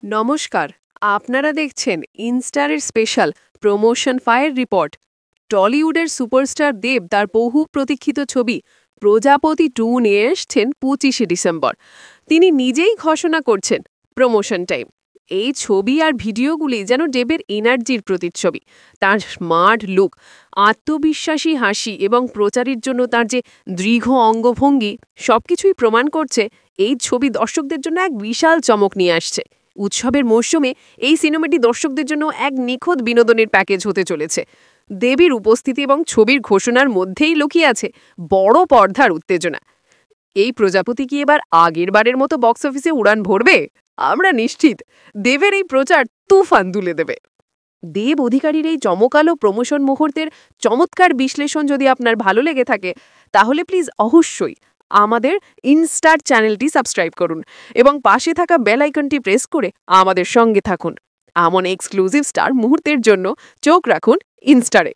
নমস্কার, আপনারা দেখছেন ইনস্টারের স্পেশাল প্রমোশন ফায়ার রিপোর্ট। টলিউডের সুপারস্টার দেব তার বহু প্রতীক্ষিত ছবি প্রজাপতি 2 নিয়ে এসছেন 25শে ডিসেম্বর। তিনি নিজেই ঘোষণা করছেন প্রমোশন টাইম। এই ছবি আর ভিডিওগুলি যেন দেবের এনার্জির প্রতিচ্ছবি। তার স্মার্ট লুক, আত্মবিশ্বাসী হাসি এবং প্রচারের জন্য তার যে দৃঢ় অঙ্গভঙ্গি সবকিছুই প্রমাণ করছে এই ছবি দর্শকদের জন্য এক বিশাল চমক নিয়ে আসছে। উৎসবের মরশুমে এই সিনেমাটি দর্শকদের জন্য এক নিখুঁত বিনোদনের প্যাকেজ হতে চলেছে। দেবীর উপস্থিতি এবং ছবির ঘোষণার মধ্যেই লুকিয়ে আছে বড় পর্দার উত্তেজনা। এই প্রজাপতি কি এবার আগের বারের মতো বক্স অফিসে উড়ান ভরবে? আমরা নিশ্চিত দেবের এই প্রচার তুফান তুলে দেবে। দেব অধিকারীর এই চমকালো প্রমোশন মুহূর্তের চমৎকার বিশ্লেষণ যদি আপনার ভালো লেগে থাকে, তাহলে প্লিজ অবশ্যই আমাদের ইনস্টার চ্যানেলটি সাবস্ক্রাইব করুন এবং পাশে থাকা বেল আইকনটি প্রেস করে আমাদের সঙ্গে থাকুন। এমন এক্সক্লুসিভ স্টার মুহূর্তের জন্য চোখ রাখুন ইনস্টারে।